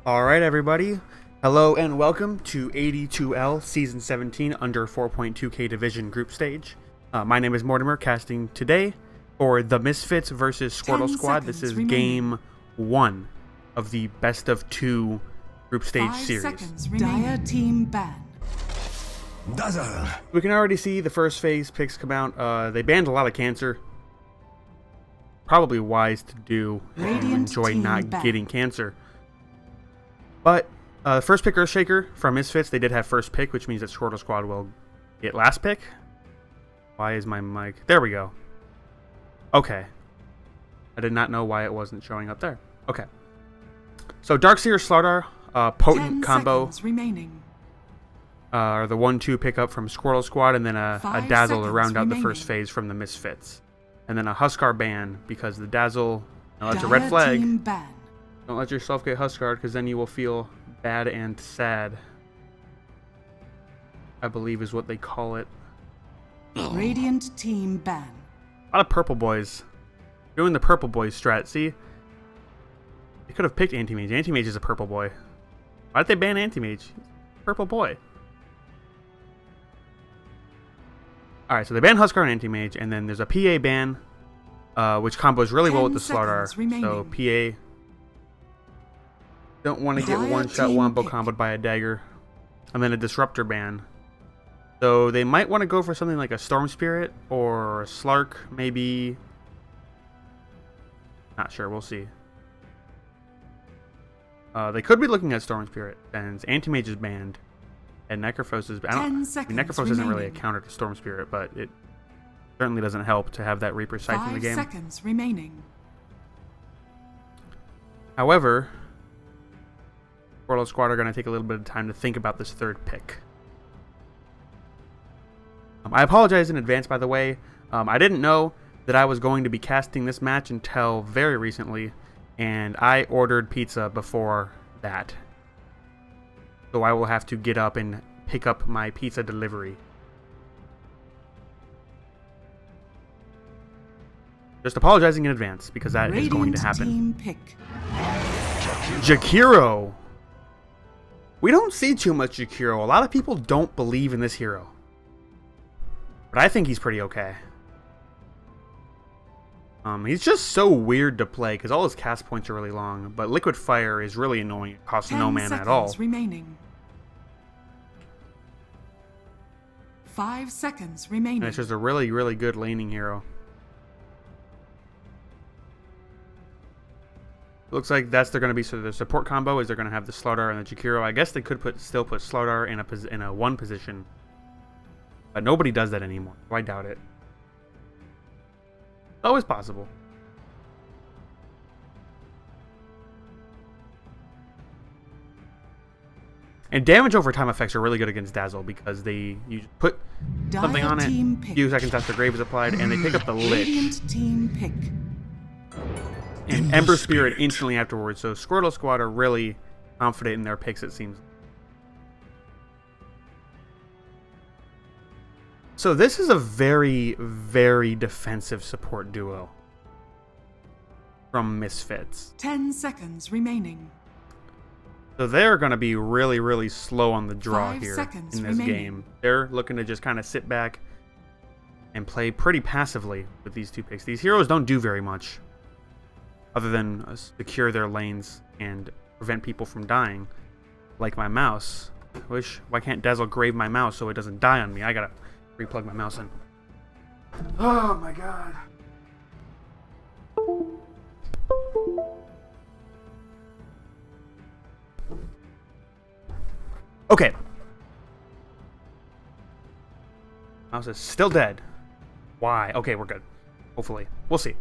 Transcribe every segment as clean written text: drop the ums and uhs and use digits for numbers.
Alright, everybody. Hello and welcome to AD2L Season 17 under 4.2K Division Group Stage. My name is Mortimer, casting today for the Misfits versus Squirtle Squad. This is Game 1 of the Best of 2 Group Stage series. Dire team ban. We can already see the first phase picks come out. They banned a lot of cancer. Probably wise to do. Enjoy not getting cancer. But first pick Earthshaker from Misfits, they did have first pick, which means that Squirtle Squad will get last pick. Why is my mic? There we go. Okay. I did not know why it wasn't showing up there. Okay. So Darkseer Slardar, potent combo. Remaining. The 1-2 pickup from Squirtle Squad, and then a Dazzle to round out the first phase from the Misfits. And then a Huskar ban, because the Dazzle, that's a red flag. Don't let yourself get Huskar'd, because then you will feel bad and sad. I believe is what they call it. Radiant team ban. A lot of purple boys. Doing the purple boys strat, see? They could have picked Anti-Mage. Anti-Mage is a purple boy. Why did they ban Anti-Mage? Purple boy. Alright, so they ban Huskar and Anti-Mage, and then there's a PA ban, which combos really well with the Slardar. So PA... don't want to get one-shot wombo comboed by a dagger. And then a Disruptor ban. So they might want to go for something like a Storm Spirit or a Slark, maybe. Not sure, we'll see. They could be looking at Storm Spirit, since Anti-Mage is banned. And Necrophos is... Necrophos isn't really a counter to Storm Spirit, but it certainly doesn't help to have that Reaper Scythe in the game. 5 seconds remaining. However... Squirtle Squad are going to take a little bit of time to think about this third pick. I apologize in advance, by the way. I didn't know that I was going to be casting this match until very recently, and I ordered pizza before that. So I will have to get up and pick up my pizza delivery. Just apologizing in advance, because that is going to happen. Team pick. Jakiro! We don't see too much Jakiro. A lot of people don't believe in this hero. But I think he's pretty okay. He's just so weird to play because all his cast points are really long. But Liquid Fire is really annoying. It costs no mana at all. Remaining. 5 seconds remaining. And it's just a really, really good laning hero. Looks like that's they're going to be, so the support combo is they're going to have the Slardar and the Jakiro. I guess they could still put Slardar in a 1 position. But nobody does that anymore, so I doubt it. It's always possible. And damage over time effects are really good against Dazzle because you put something on it, a few seconds after Grave is applied, and they pick up the Lich. Team pick. And Ember Spirit instantly afterwards, so Squirtle Squad are really confident in their picks, it seems. So this is a very, very defensive support duo from Misfits. 10 seconds remaining. So they're going to be really, really slow on the draw 5 here seconds in this remaining. game. They're looking to just kind of sit back and play pretty passively with these two picks. These heroes don't do very much, other than secure their lanes and prevent people from dying. Like my mouse. Why can't Dazzle grave my mouse so it doesn't die on me? I gotta replug my mouse in. Oh my god. Okay. Mouse is still dead. Why? Okay, we're good. Hopefully. We'll see.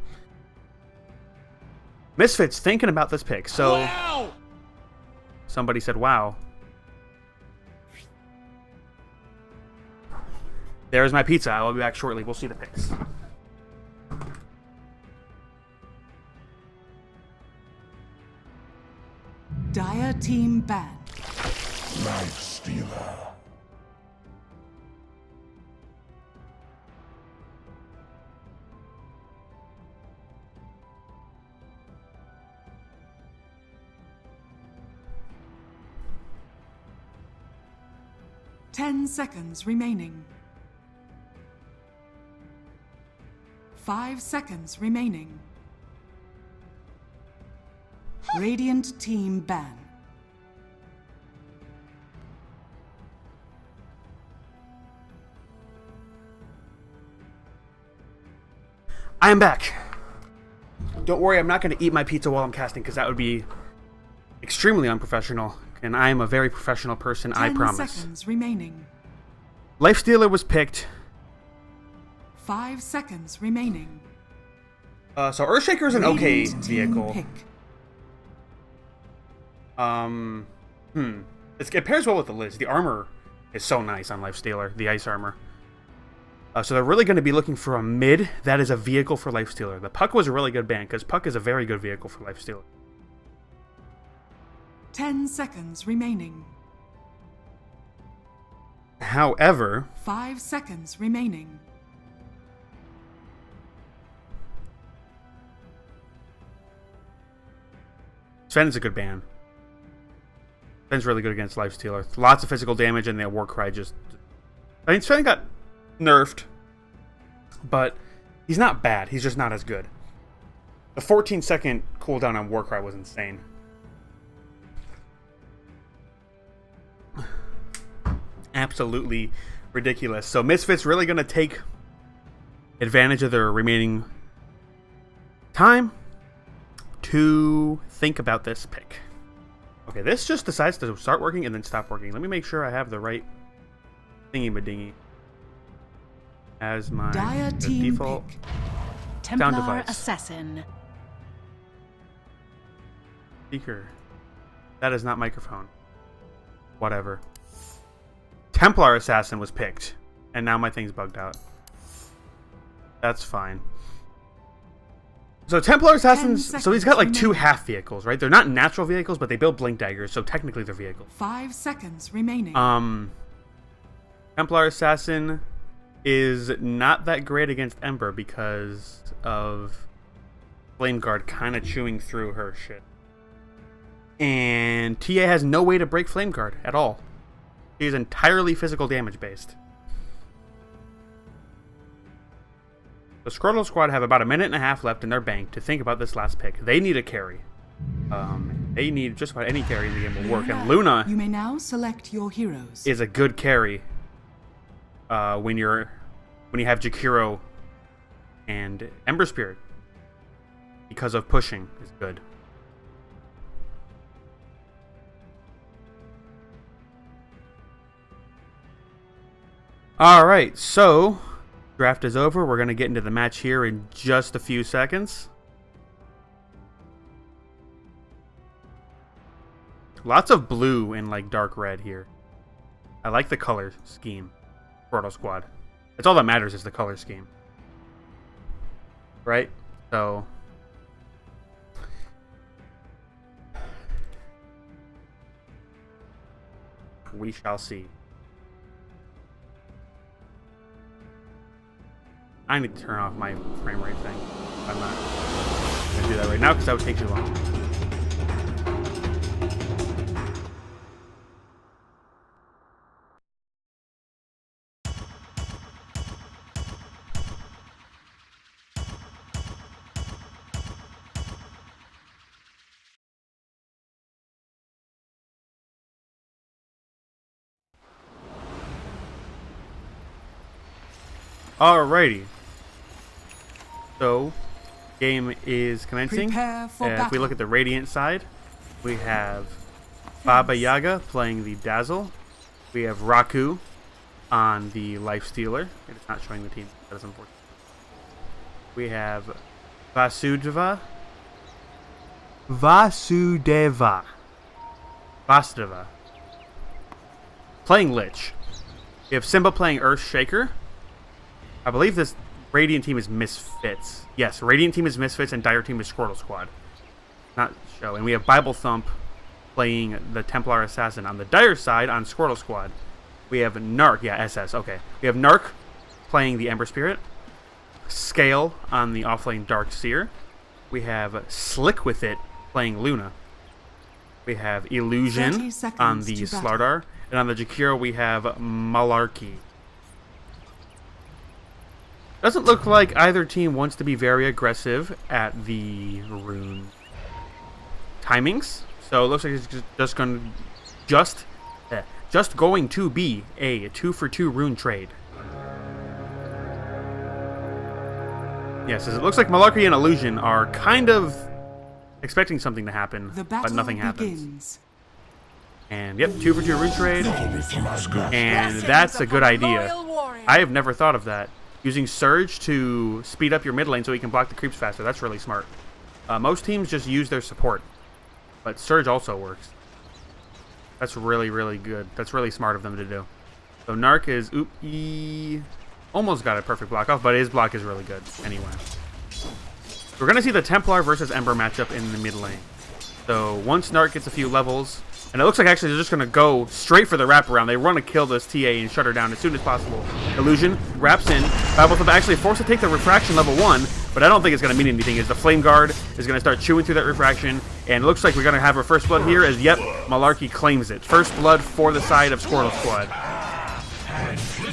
Misfits thinking about this pick, so... Wow! Somebody said, wow. There's my pizza. I will be back shortly. We'll see the picks. Dire team ban. Life Stealer. 10 seconds remaining. 5 seconds remaining. Radiant team ban. I am back. Don't worry, I'm not going to eat my pizza while I'm casting because that would be extremely unprofessional. And I am a very professional person, I promise. 10 seconds remaining. Lifestealer was picked. 5 seconds remaining. So Earthshaker is an okay Radiant team vehicle. pick. It pairs well with the Liz. The armor is so nice on Lifestealer, the ice armor. So they're really going to be looking for a mid that is a vehicle for Lifestealer. The Puck was a really good ban, because Puck is a very good vehicle for Lifestealer. 10 seconds remaining. However, 5 seconds remaining. Sven is a good ban. Sven's really good against Lifestealer. Lots of physical damage, and the Warcry just... I mean, Sven got nerfed, but he's not bad. He's just not as good. The 14-second cooldown on Warcry was insane. Absolutely ridiculous. So Misfits really going to take advantage of their remaining time to think about this pick. Okay, this just decides to start working and then stop working. Let me make sure I have the right thingy-madingy as my Dire team default pick. sound Templar device. Assassin. Speaker. That is not microphone. Whatever. Templar Assassin was picked, and now my thing's bugged out. That's fine. So Templar Assassins, so he's got like 2 half vehicles, right? They're not natural vehicles, but they build blink daggers, so technically they're vehicles. 5 seconds remaining. Templar Assassin is not that great against Ember because of Flame Guard kind of chewing through her shit. And TA has no way to break Flame Guard at all. She is entirely physical damage based. The Squirtle squad have about a minute and a half left in their bank to think about this last pick. They need a carry. They need just about any carry in the game will work. And Luna You may now select your heroes. is a good carry when you have Jakiro and Ember Spirit, because of pushing is good. All right, so draft is over. We're going to get into the match here in just a few seconds. Lots of blue and like dark red here. I like the color scheme. Squirtle squad. That's all that matters is the color scheme. Right? So we shall see. I need to turn off my frame rate thing. I'm not going to do that right now because that would take too long. Alrighty. So, game is commencing. Prepare for If we look at the Radiant side, we have Baba Yaga playing the Dazzle. We have Raku on the Lifestealer. It is not showing the team. That is unfortunate. We have Vasudeva playing Lich. We have Simba playing Earthshaker. I believe this Radiant team is Misfits. Yes, Radiant team is Misfits and Dire team is Squirtle Squad. Not show. And we have Bible Thump playing the Templar Assassin. On the Dire side, on Squirtle Squad, we have Narc. Yeah, SS. Okay. We have Narc playing the Ember Spirit. Scale on the offlane Dark Seer. We have Slick with it playing Luna. We have 30 Illusion seconds on the to battle. Slardar. And on the Jakiro, we have Malarkey. Doesn't look like either team wants to be very aggressive at the rune timings. So it looks like it's just going to be a 2-for-2 rune trade. Yes, it looks like Malarkey and Illusion are kind of expecting something to happen, but nothing happens. And yep, 2-for-2 rune trade. And that's a good idea. I have never thought of that. Using Surge to speed up your mid lane so you can block the creeps faster. That's really smart. Most teams just use their support, but Surge also works. That's really, really good. That's really smart of them to do. So Narc is, he almost got a perfect block off, but his block is really good anyway. We're going to see the Templar versus Ember matchup in the mid lane. So once Narc gets a few levels, and it looks like actually they're just going to go straight for the wraparound. They want to kill this TA and shut her down as soon as possible. Illusion wraps in. Babblethump actually forced to take the refraction level 1, but I don't think it's going to mean anything, as the Flame Guard is going to start chewing through that refraction, and it looks like we're going to have our first blood here, as yep, Malarkey claims it. First blood for the side of Squirtle Squad.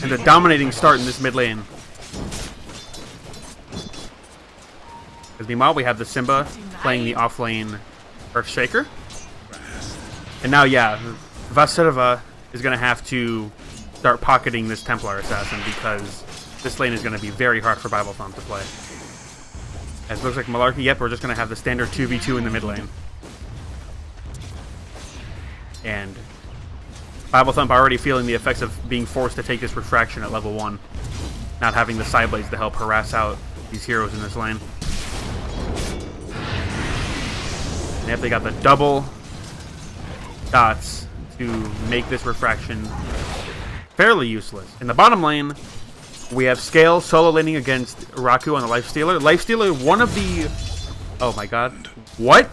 And a dominating start in this mid lane. Because meanwhile, we have the Simba playing the off-lane Earthshaker. And now, yeah, Vasirva is going to have to start pocketing this Templar Assassin, because this lane is going to be very hard for Babblethump to play. As it looks like Malarkey, yep, we're just going to have the standard 2v2 in the mid lane. And Babblethump already feeling the effects of being forced to take this refraction at level 1. Not having the side blades to help harass out these heroes in this lane. And yep, they got the double dots to make this refraction fairly useless. In the bottom lane, we have Scale solo laning against Raku on the Lifestealer. Lifestealer, one of the... Oh my god. What?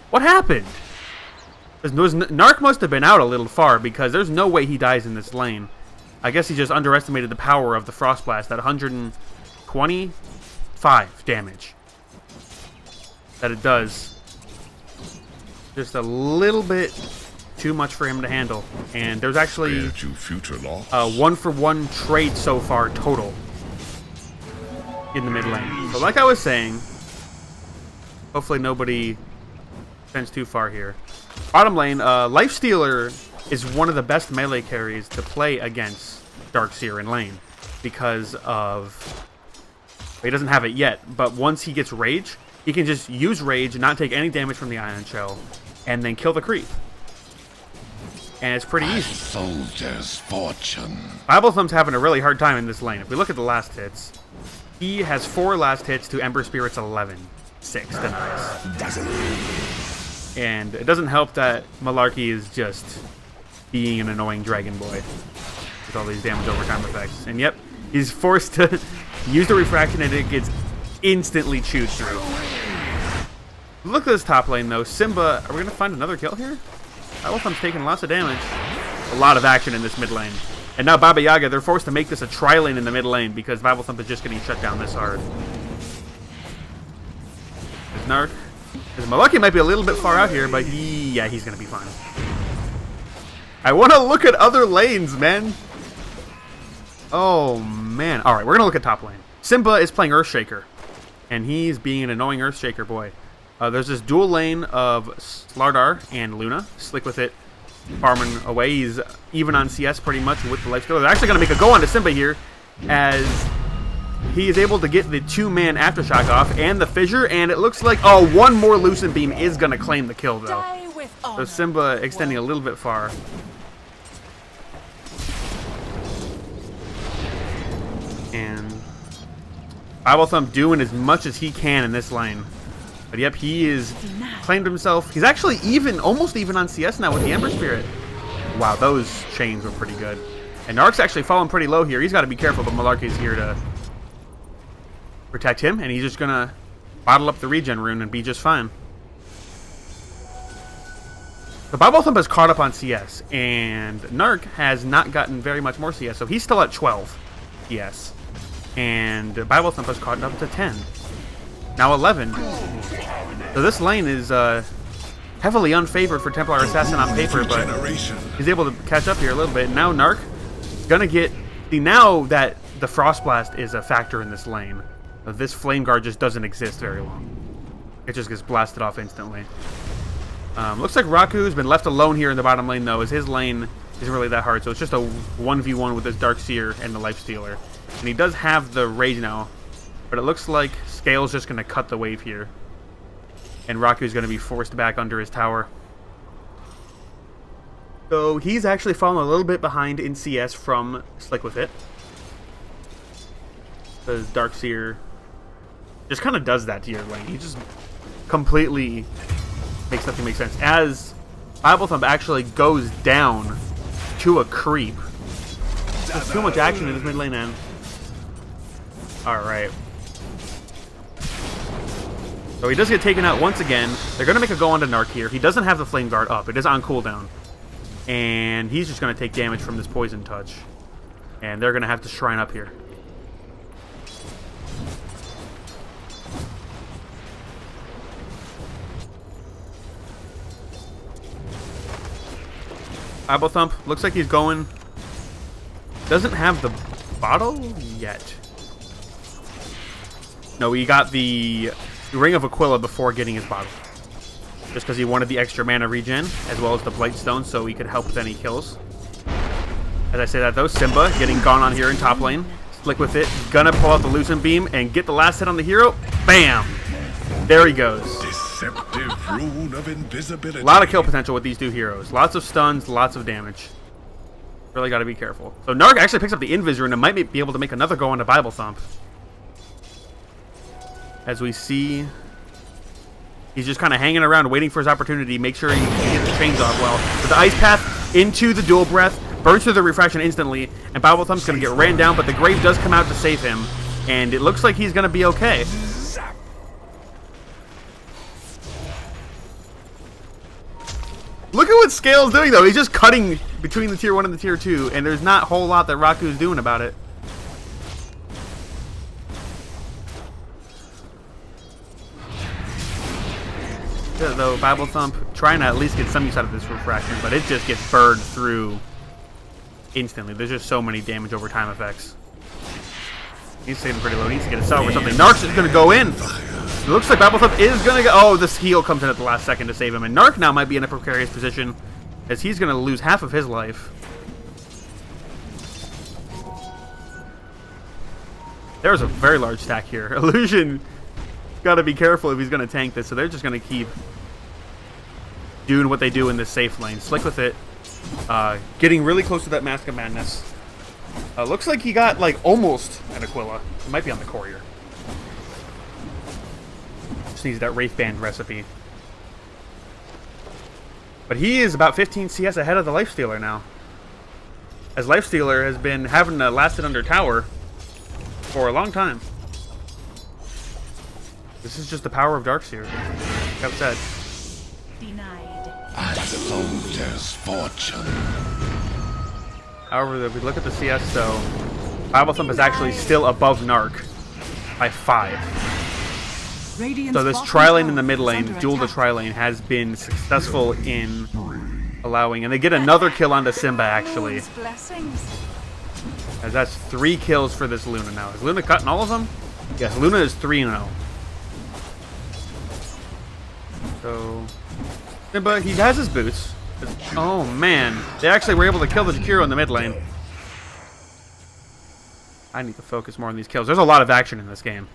What happened? Narc must have been out a little far, because there's no way he dies in this lane. I guess he just underestimated the power of the Frost Blast, that 125 damage that it does. Just a little bit too much for him to handle. And there's actually a 1-for-1 trade so far total in the mid lane. So like I was saying, hopefully nobody sends too far here. Bottom lane, Lifestealer is one of the best melee carries to play against Darkseer in lane, because of... He doesn't have it yet, but once he gets Rage, he can just use Rage and not take any damage from the Ion Shell, and then kill the creep. And it's pretty easy. Soldier's fortune. Babblethump's having a really hard time in this lane. If we look at the last hits, he has 4 last hits to Ember Spirit's 11. 6 denies. And it doesn't help that Malarkey is just being an annoying Dragon Boy with all these damage overtime effects. And yep, he's forced to use the refraction, and it gets instantly chewed through. Look at this top lane though. Simba, are we going to find another kill here? Babblethum's taking lots of damage. A lot of action in this mid lane. And now Baba Yaga, they're forced to make this a tri-lane in the mid lane, because Babblethump is just getting shut down this hard. There's Narc. Malarkey might be a little bit far out here, but yeah, he's going to be fine. I want to look at other lanes, man. Oh, man. All right, we're going to look at top lane. Simba is playing Earthshaker, and he's being an annoying Earthshaker boy. There's this dual lane of Slardar and Luna. Slick with it, farming away. He's even on CS pretty much with the Lifestealer. They're actually going to make a go on to Simba here, as he is able to get the 2-man Aftershock off and the Fissure, and it looks like, oh, one more Lucent Beam is going to claim the kill, though. So Simba extending a little bit far. And Babblethump doing as much as he can in this lane. But yep, he is claimed himself. He's actually even, almost even on CS now with the Ember Spirit. Wow, those chains were pretty good. And Narc's actually falling pretty low here. He's got to be careful, but Malarkey's here to protect him, and he's just gonna bottle up the regen rune and be just fine. The Babblethump has caught up on CS, and Narc has not gotten very much more CS, so he's still at 12 CS. And Babblethump has caught up to 10. now 11. So this lane is heavily unfavored for Templar Assassin on paper, but he's able to catch up here a little bit. Now Narc gonna get... See, now that the Frost Blast is a factor in this lane, this Flame Guard just doesn't exist very long. It just gets blasted off instantly. Looks like Raku's been left alone here in the bottom lane, though, as his lane isn't really that hard. So it's just a 1v1 with his Dark Seer and the Lifestealer. And he does have the Rage now, but it looks like Scale's just going to cut the wave here. And Raku's going to be forced back under his tower. So he's actually fallen a little bit behind in CS from Slick with It. Because Dark Seer just kind of does that to your lane. He just completely makes nothing make sense. As Bible Thump actually goes down to a creep. There's too much action in this mid lane end. Alright. So he does get taken out once again. They're going to make a go on to Narc here. He doesn't have the Flame Guard up. It is on cooldown. And he's just going to take damage from this Poison Touch. And they're going to have to Shrine up here. Bible Thump looks like he's going. Doesn't have the bottle yet. No, he got the Ring of Aquila before getting his bottle. Just because he wanted the extra mana regen, as well as the Blightstone, so he could help with any kills. As I say that though, Simba getting gone on here in top lane. Slick with It, gonna pull out the Lucent Beam and get the last hit on the hero. Bam! There he goes. Deceptive rune of invisibility. A lot of kill potential with these two heroes. Lots of stuns, lots of damage. Really got to be careful. So Narc actually picks up the Invis rune and might be able to make another go on to Bible Thump. As we see, he's just kind of hanging around waiting for his opportunity. Make sure he gets the chains off well. But the Ice Path into the Dual Breath, burns through the Refraction instantly, and Bible Thump's going to get ran down, but the Grave does come out to save him, and it looks like he's going to be okay. Look at what Scale's doing, though. He's just cutting between the tier 1 and the tier 2, and there's not a whole lot that Raku's doing about it. Though Bible Thump trying to at least get some use out of this Refraction, but it just gets burned through instantly. There's just so many damage over time effects. He's staying pretty low. He needs to get a cell or something. Narc's is going to go in. It looks like Bible Thump is going to go... Oh, this heal comes in at the last second to save him. And Narc now might be in a precarious position, as he's going to lose half of his life. There's a very large stack here. Illusion got to be careful if he's going to tank this. So they're just going to keep doing what they do in this safe lane. Slick with It. Getting really close to that Mask of Madness. Looks like he got, like, almost an Aquila. It might be on the Courier. Just needs that Wraith Band recipe. But he is about 15 CS ahead of the Lifestealer now. As Lifestealer has been having to last it under tower for a long time. This is just the power of Darkseer. Like I've said. Denied. A soldier's fortune. However, if we look at the CS, though, Bible Thump is actually still above Narc by 5. So this tri-lane in the mid lane, duel the tri-lane, has been successful in allowing, and they get another kill onto Simba, actually. As that's 3 kills for this Luna now. Is Luna cutting all of them? Yes, Luna is 3-0. So, Simba, he has his boots. Oh man, they actually were able to kill the Jakiro in the mid lane. I need to focus more on these kills. There's a lot of action in this game.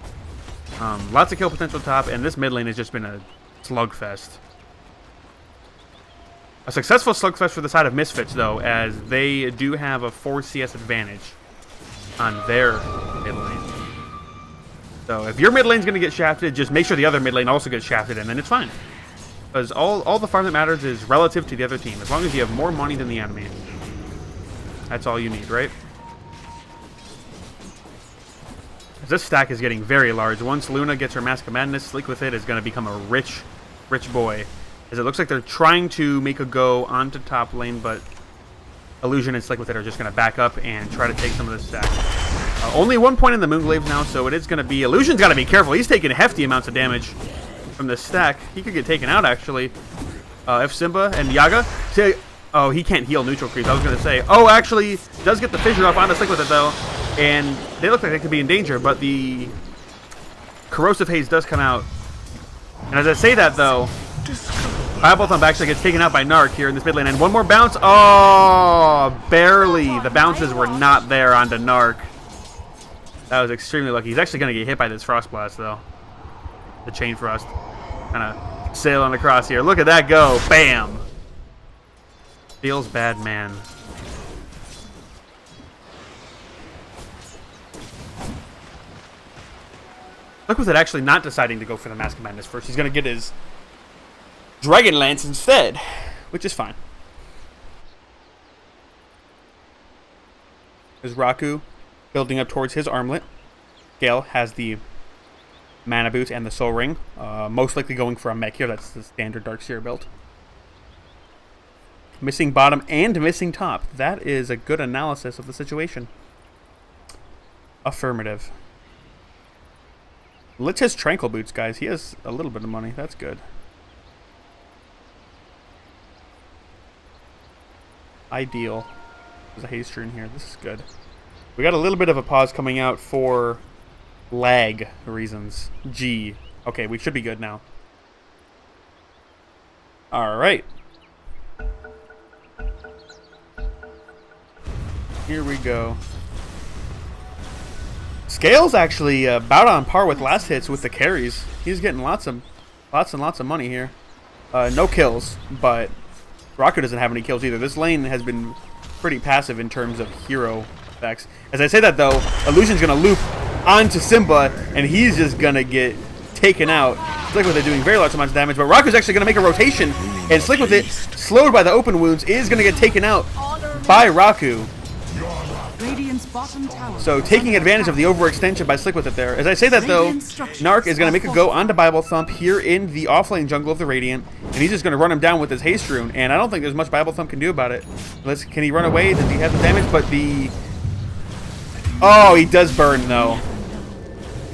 Lots of kill potential top, and this mid lane has just been a slugfest. A successful slugfest for the side of Misfits, though, as they do have a 4 CS advantage on their mid lane. So if your mid lane's going to get shafted, just make sure the other mid lane also gets shafted, and then it's fine. Because all the farm that matters is relative to the other team. As long as you have more money than the enemy. That's all you need, right? This stack is getting very large. Once Luna gets her Mask of Madness, Slick with It is going to become a rich, rich boy. As it looks like they're trying to make a go onto top lane, but Illusion and Slick with It are just going to back up and try to take some of this stack. Only 1 point in the Moonglaive now, so it is going to be... Illusion's got to be careful. He's taking hefty amounts of damage from this stack. He could get taken out, actually. If Simba and Yaga... Oh, he can't heal neutral creeps. I was going to say. Oh, actually, does get the fissure up onto Stick with it, though. And they look like they could be in danger, but the Corrosive Haze does come out. And as I say that, though, Bible Thump actually gets taken out by Narc here in this mid lane. And one more bounce. Oh, barely. The bounces were not there onto Narc. That was extremely lucky. He's actually going to get hit by this Frost Blast, though. The Chain Frost. Kind of sailing across here. Look at that go. Bam. Feels bad, man. Look with it actually not deciding to go for the Mask of Madness first. He's going to get his Dragon Lance instead, which is fine. There's Raku building up towards his armlet. Gale has the Mana Boot and the Soul Ring. Most likely going for a mech here. That's the standard Darkseer build. Missing bottom and missing top. That is a good analysis of the situation. Affirmative. Lich has Tranquil Boots, guys. He has a little bit of money. That's good. Ideal. There's a Haste Rune here. This is good. We got a little bit of a pause coming out for lag reasons. G. Okay, we should be good now. Alright. Here we go. Scale's actually about on par with last hits with the carries. He's getting lots and lots of money here. No kills, but Raku doesn't have any kills either. This lane has been pretty passive in terms of hero effects. As I say that, though, Illusion's going to loop onto Simba, and he's just going to get taken out. Slick with it doing very large amounts of damage, but Raku's actually going to make a rotation, and Slick with it, slowed by the open wounds, is going to get taken out by Raku. Radiant's bottom tower. So taking advantage of the overextension by Slick with it there. As I say that, though, Narc is going to make a go onto Bible Thump here in the offlane jungle of the Radiant, and he's just going to run him down with his Haste Rune, and I don't think there's much Bible Thump can do about it. Can he run away? Does he have the damage? But the... Oh, he does burn, though.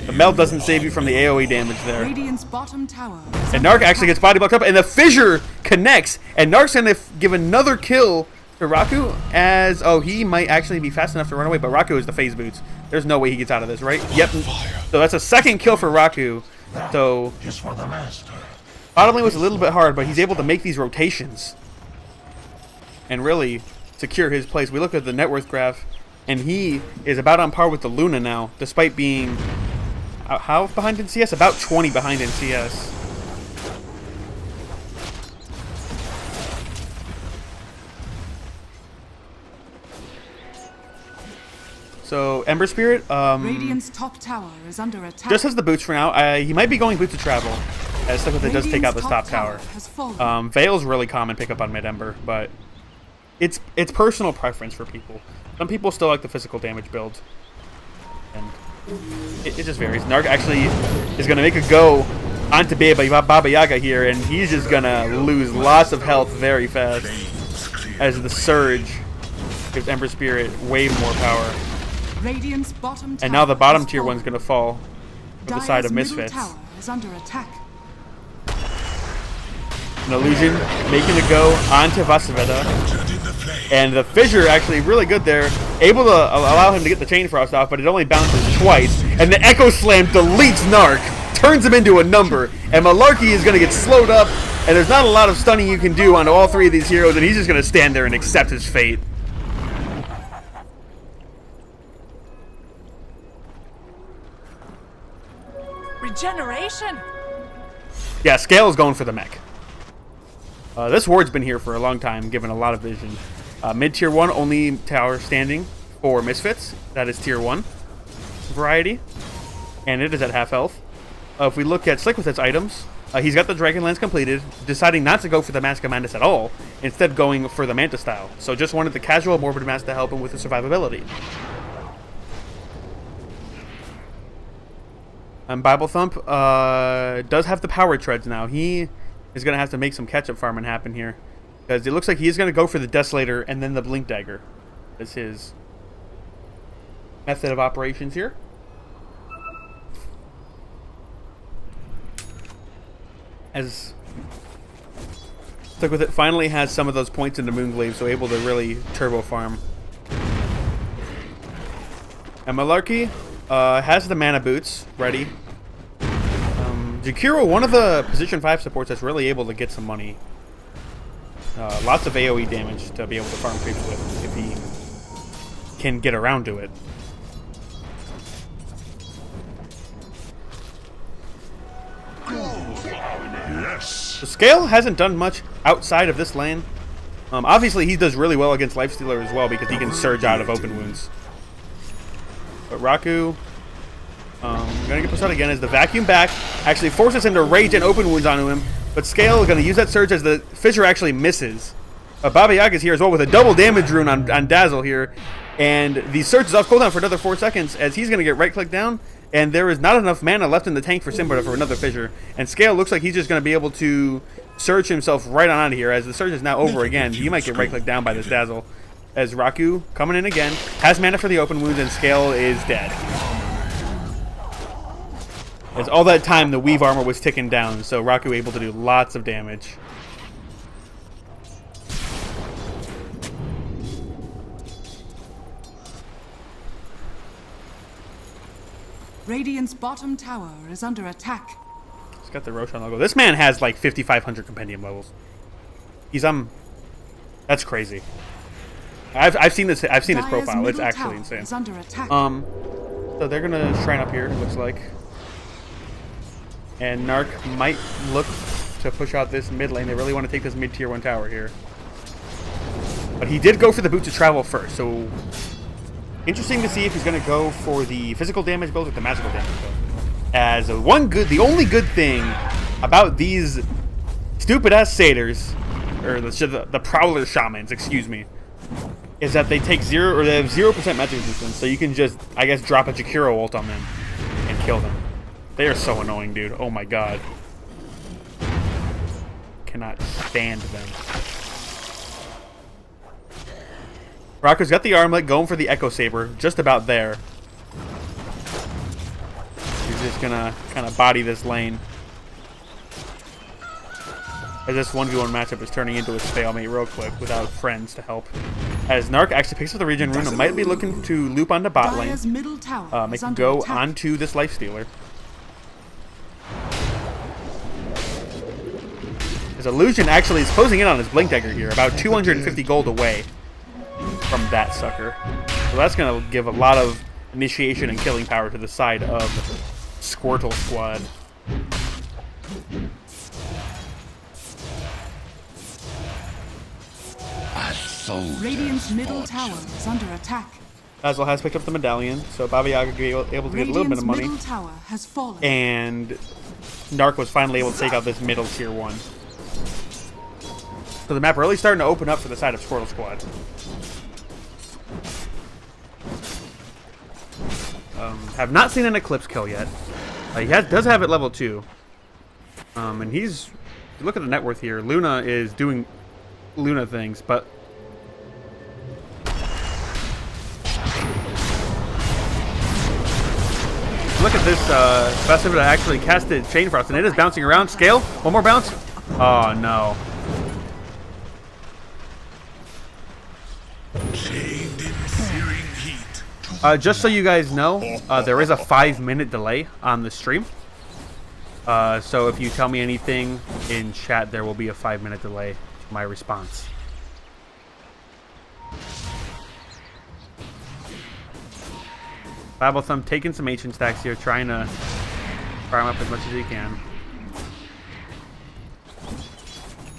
The melt doesn't save you from the AoE damage there. Radiant's bottom tower. And Narc actually gets body blocked up, and the fissure connects, and Narc's going to give another kill to Raku, as... Oh, he might actually be fast enough to run away, but Raku is the phase boots. There's no way he gets out of this, right? Yep. So that's a second kill for Raku. So bottom lane was a little bit hard, but he's able to make these rotations and really secure his place. We look at the net worth graph, and he is about on par with the Luna now, despite being... How behind in CS? About 20 behind in CS. So, Ember Spirit, Radiant's top tower is under attack. just has the boots for now. He might be going Boots of Travel, as Stuck with it does take out this top tower. Veil's really common pickup on mid-Ember, but it's personal preference for people. Some people still like the physical damage build, and it just varies. Narc actually is going to make a go onto Baba Yaga here, and he's just going to lose lots of health very fast, as the Surge gives Ember Spirit way more power. Radiant's bottom tower And now the bottom tier one's going to fall to the side of Misfits. Tower is under attack. An Illusion making the go onto Vasaveda. And the Fissure actually really good there. Able to allow him to get the Chain Frost off, but it only bounces twice. And the Echo Slam deletes Narc, turns him into a number. And Malarkey is going to get slowed up, and there's not a lot of stunning you can do on all three of these heroes, and he's just going to stand there and accept his fate. Regeneration. Yeah, Scale is going for the mech. This ward's been here for a long time, given a lot of vision. Mid-tier 1, only tower standing for Misfits. That is tier 1 variety. And it is at half health. If we look at Slick with its items, he's got the Dragon Lance completed, deciding not to go for the Mask of Madness at all, instead going for the Manta style. So just wanted the casual Morbid Mask to help him with the survivability. And Bible Thump does have the power treads now. He is going to have to make some catch-up farming happen here, because it looks like he's going to go for the Desolator and then the Blink Dagger as his method of operations here. As Stuck With It finally has some of those points into Moonglaive, so able to really turbo farm. And Malarkey has the mana boots ready. Jakiro, one of the position 5 supports that's really able to get some money. Lots of AoE damage to be able to farm creeps with if he can get around to it. Yes. The Scale hasn't done much outside of this lane. Obviously, he does really well against Lifestealer as well because he can surge out of open wounds. But Raku, gonna get pushed out again as the vacuum back actually forces him to rage and open wounds onto him. But Scale is gonna use that surge as the Fissure actually misses. Baba Yaga's here as well with a double damage rune on Dazzle here. And the surge is off cooldown for another 4 seconds as he's gonna get right click down. And there is not enough mana left in the tank for Simba for another Fissure. And Scale looks like he's just gonna be able to surge himself right on out of here as the surge is now over again. He might get right click down by this Dazzle. As Raku, coming in again, has mana for the open wounds, and Scale is dead. As all that time, the Weave armor was ticking down, so Raku able to do lots of damage. Radiant's bottom tower is under attack. He's got the Roshan logo. This man has like 5,500 compendium levels. He's that's crazy. I've seen this. I've seen his Dire's profile. It's middle actually tower insane. is under attack. So they're gonna shrine up here. It looks like, and Narc might look to push out this mid lane. They really want to take this mid tier 1 tower here, but he did go for the boot to travel first. So interesting to see if he's gonna go for the physical damage build or the magical damage build. As the only good thing about these stupid ass satyrs, or the prowler shamans, excuse me, is that they take they have 0% magic resistance, so you can just, I guess, drop a Jakiro ult on them and kill them. They are so annoying, dude. Oh my god. Cannot stand them. Raku's got the armlet, going for the Echo Saber, just about there. He's just gonna kind of body this lane. As this 1v1 matchup is turning into a stalemate real quick without friends to help. As Narc actually picks up the regen rune and might be looking to loop onto bot lane. Dire's middle tower Make is him under go attack. onto this Lifestealer. His Illusion actually is closing in on his Blink Dagger here, about 250 gold away from that sucker. So that's going to give a lot of initiation and killing power to the side of Squirtle squad. Radiant's middle tower is under attack. Dazzle has picked up the medallion, so Baba Yaga will be able to get a little bit of money. Middle tower has fallen. And Narc was finally able to take out this middle tier 1. So the map really starting to open up for the side of Squirtle squad. Have not seen an Eclipse kill yet. He does have it level 2. And he's, look at the net worth here. Luna is doing Luna things, but look at this Vestiva actually casted Chain Frost, and it is bouncing around. Scale, one more bounce. Oh no. Chained in searing heat. Just so you guys know, there is a 5-minute delay on the stream. So if you tell me anything in chat, there will be a 5-minute delay to my response. Babble Thumb taking some ancient stacks here, trying to farm up as much as he can.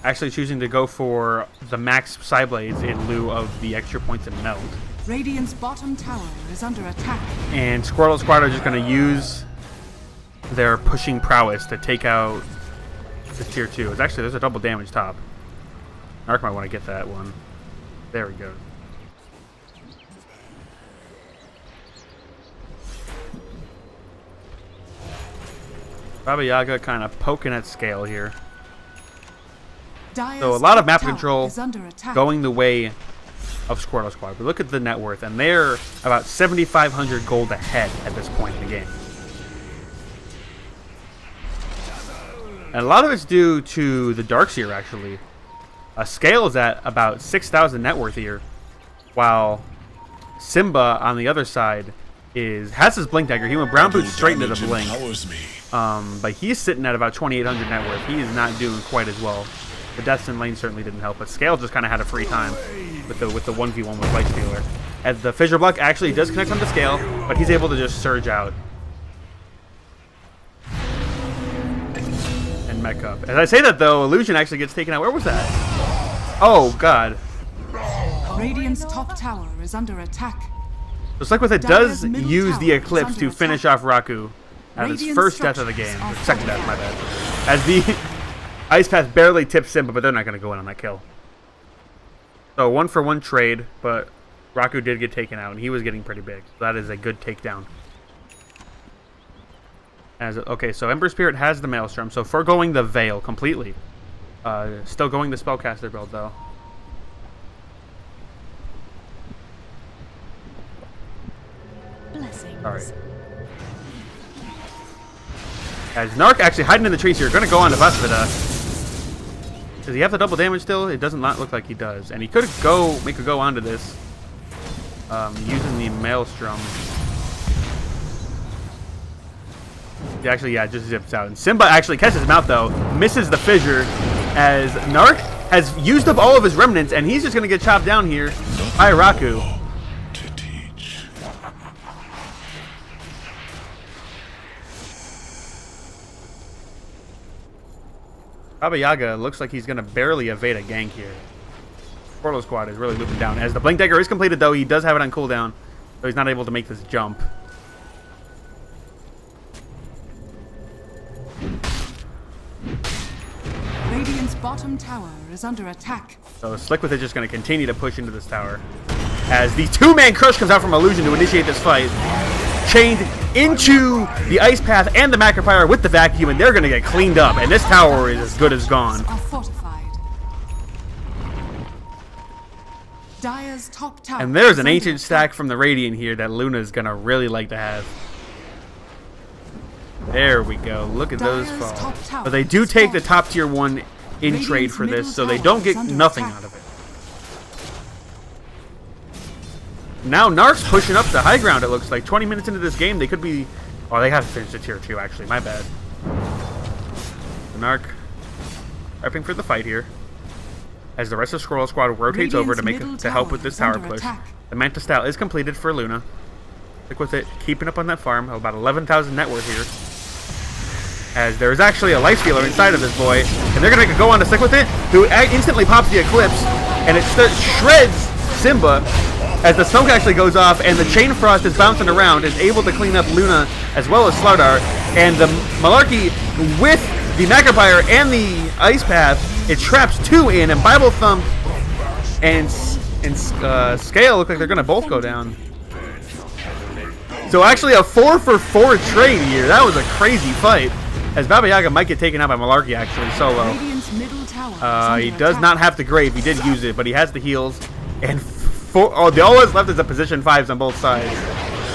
Actually choosing to go for the max Psyblades in lieu of the extra points in Meld. Radiant's bottom tower is under attack. And Squirtle Squad are just going to use their pushing prowess to take out this tier 2. It's actually, there's a double damage top. Narc might want to get that one. There we go. Baba Yaga kind of poking at Scale here. Dire's So a lot of top map tower control is under attack. going the way of Squirtle Squad. But look at the net worth, and they're about 7,500 gold ahead at this point in the game. And a lot of it's due to the Darkseer, actually. Scale is at about 6,000 net worth here, while Simba on the other side has his Blink Dagger. He went Brown Boots straight into the Blink. But he's sitting at about 2,800 net worth. He is not doing quite as well. The Deaths in lane certainly didn't help, but Scale just kind of had a free time with the 1v1 with Light Stealer. As the Fissure Block actually does connect on the Scale, but he's able to just surge out. And mech up. As I say that though, Illusion actually gets taken out. Where was that? Oh god. Radiant's top tower is under attack. Looks like it does use the Eclipse to finish off Raku at his first death of the game. Or second death, my bad. As the Ice Path barely tips Simba, but they're not going to go in on that kill. So 1-for-1 trade, but Raku did get taken out, and he was getting pretty big. So that is a good takedown. Okay, so Ember Spirit has the Maelstrom, so foregoing the Veil completely. Still going the Spellcaster build, though. Blessings. Alright. As Narc actually hiding in the trees here, going to go on to Vasvida. Does he have the double damage still? It does not look like he does. And he could make a go onto this using the Maelstrom. He actually, yeah, just zips out. And Simba actually catches him out, though. Misses the fissure as Narc has used up all of his remnants, and he's just going to get chopped down here by Raku. Baba Yaga looks like he's going to barely evade a gank here. Squirtle Squad is really looping down. As the Blink Dagger is completed, though, he does have it on cooldown, so he's not able to make this jump. Radiant's bottom tower is under attack. So Slick with it just going to continue to push into this tower. As the two-man crush comes out from Illusion to initiate this fight. Chained into the Ice Path and the Macropyre with the Vacuum, and they're going to get cleaned up. And this tower is as good as gone. Are fortified. Dire's top tower. And there's an is ancient under stack from the Radiant here that Luna's going to really like to have. There we go. Look at those Dire's fall. top tower But they do is take the falling. top tier 1 in Radiant's trade for this, middle so they tower don't is get under nothing attack. out of it. Now Narc's pushing up the high ground, it looks like. 20 minutes into this game, they could be... Oh, they have to finish the tier 2, actually. My bad. The Narc prepping for the fight here. As the rest of Squirtle Squad rotates over to help with this tower push. The Manta Style is completed for Luna. Stick with it, keeping up on that farm. About 11,000 net worth here. As there's actually a life stealer inside of this boy. And they're going to go on to Stick with it, who instantly pops the Eclipse. And it shreds Simba. As the smoke actually goes off and the Chain Frost is bouncing around, is able to clean up Luna as well as Slardar. And the Malarkey with the Macropyre and the Ice Path, it traps 2 in, and Bible Thump and Scale look like they're going to both go down. So actually a 4-for-4 trade here. That was a crazy fight. As Baba Yaga might get taken out by Malarkey actually solo. Radiant's middle tower is He under does attack. not have the Grave. He did use it, but he has the heals. And the all that's left is a position 5s on both sides.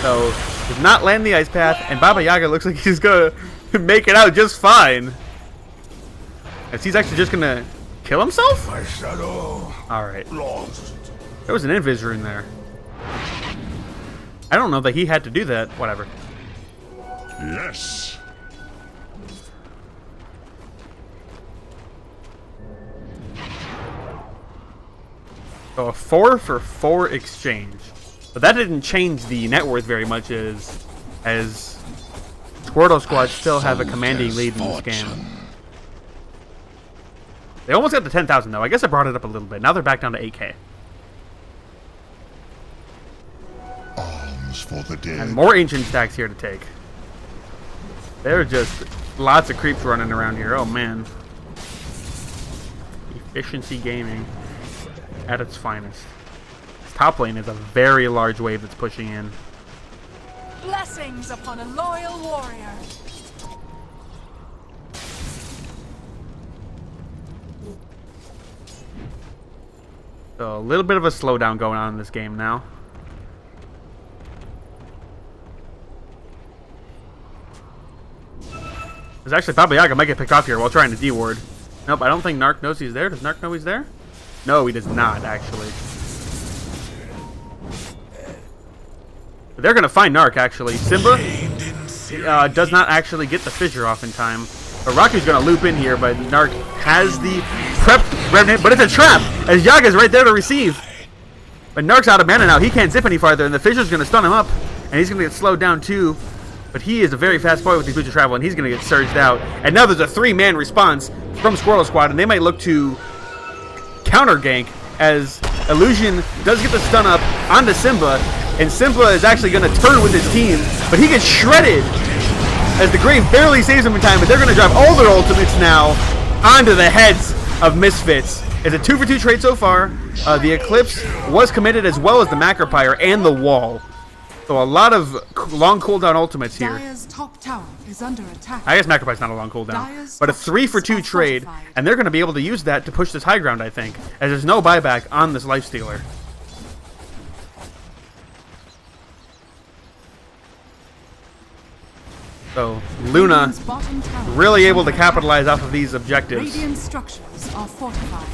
So does not land the Ice Path, and Baba Yaga looks like he's gonna make it out just fine. As he's actually just gonna kill himself? My shadow. Alright. Lost. There was an Invis rune there. I don't know that he had to do that. Whatever. Yes. So a 4-for-4 exchange. But that didn't change the net worth very much as Squirtle Squad still have a commanding lead in this game. They almost got to 10,000 though. I guess I brought it up a little bit. Now they're back down to 8K. Arms for the dead. And more ancient stacks here to take. There are just lots of creeps running around here. Oh man. Efficiency gaming at its finest. This top lane is a very large wave that's pushing in. Blessings upon a loyal warrior. So a little bit of a slowdown going on in this game now. There's actually Baba Yaga might get picked off here while trying to D-ward. Nope, I don't think Narc knows he's there. Does Narc know he's there? No, he does not, actually. But they're going to find Narc, actually. Simba does not actually get the fissure off in time. But Raku's going to loop in here, but Narc has the prepped Revenant, but it's a trap, as Yaga's right there to receive. But Narc's out of mana now. He can't zip any farther, and the fissure's going to stun him up, and he's going to get slowed down too. But he is a very fast boy with the Boots of Travel, and he's going to get surged out. And now there's a 3-man response from Squirtle Squad, and they might look to counter gank as Illusion does get the stun up onto Simba, and Simba is actually going to turn with his team, but he gets shredded as the Grave barely saves him in time, but they're going to drive all their ultimates now onto the heads of Misfits. It's a 2-for-2 trade so far. The Eclipse was committed as well as the Macropyre and the Wall. So a lot of long cooldown ultimates here. Dire's top tower is under attack. I guess Macropyre's not a long cooldown, but a 3-for-2 trade, and they're going to be able to use that to push this high ground, I think, as there's no buyback on this Lifestealer. So Luna really able to capitalize off of these objectives. Radiant structures are fortified.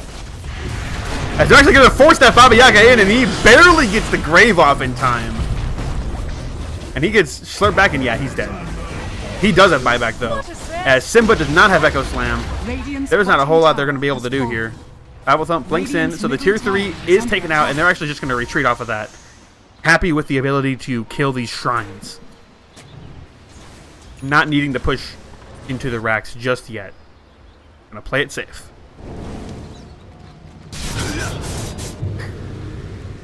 As they're actually going to force that Baba Yaga in, and he barely gets the Grave off in time. And he gets slurped back, and yeah, he's dead. He does have buyback, though, as Simba does not have Echo Slam. There's not a whole lot they're going to be able to do here. Bible Thump blinks in, so the tier 3 is taken out, and they're actually just going to retreat off of that. Happy with the ability to kill these shrines. Not needing to push into the racks just yet. Gonna play it safe.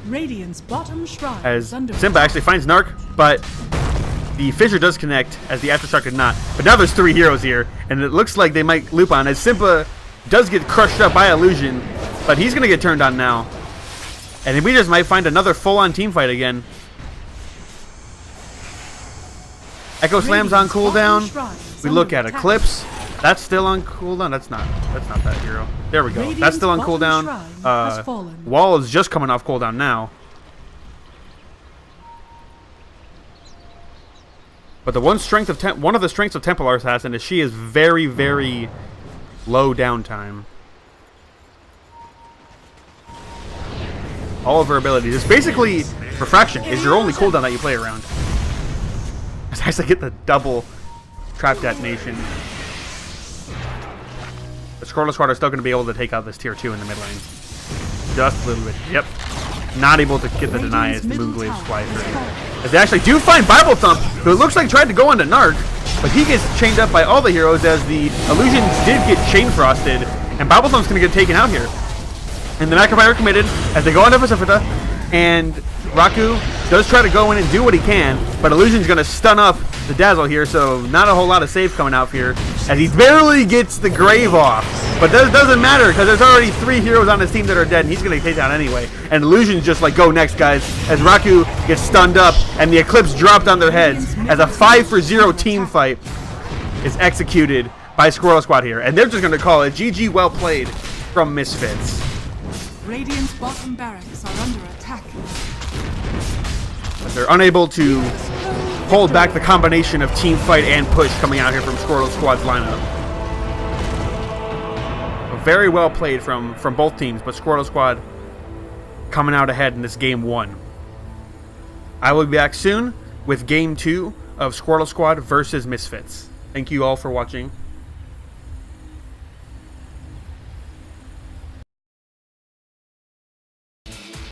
Radiant's bottom shrine As is under Simba actually finds Narc, but the fissure does connect, as the Aftershock did not. But now there's 3 heroes here, and it looks like they might loop on, as Simba does get crushed up by Illusion, but he's gonna get turned on now. And then we just might find another full-on team fight again. Echo Slam's on cooldown. We look at Eclipse. That's still on cooldown. That's not that hero. There we go. That's still on cooldown. Wall is just coming off cooldown now. But the one of the strengths of Templar Assassin is she is very, very low downtime. All of her abilities. It's basically Refraction is your only cooldown that you play around. It's nice to get the double trap detonation. The Squirtle Squad are still going to be able to take out this tier 2 in the mid lane. Just a little bit. Yep. Not able to get the deny as the Moonglaves fly through. As they actually do find Bible Thump, who it looks like tried to go onto Narc, but he gets chained up by all the heroes as the Illusions did get chain frosted, and Bible Thump's going to get taken out here. And the Macropyre committed as they go onto Pacifica, and Raku does try to go in and do what he can, but Illusion's going to stun up the Dazzle here, so not a whole lot of save coming out here, as he barely gets the Grave off. But that doesn't matter, because there's already 3 heroes on his team that are dead, and he's going to take down anyway. And Illusion's just like, go next, guys, as Raku gets stunned up, and the Eclipse dropped on their heads, as a 5-for-0 team fight is executed by Squirtle Squad here. And they're just going to call it GG well played from Misfits. Radiant's bottom barracks are under attack. But they're unable to hold back the combination of team fight and push coming out here from Squirtle Squad's lineup. Very well played from both teams, but Squirtle Squad coming out ahead in this game 1. I will be back soon with game 2 of Squirtle Squad versus Misfits. Thank you all for watching.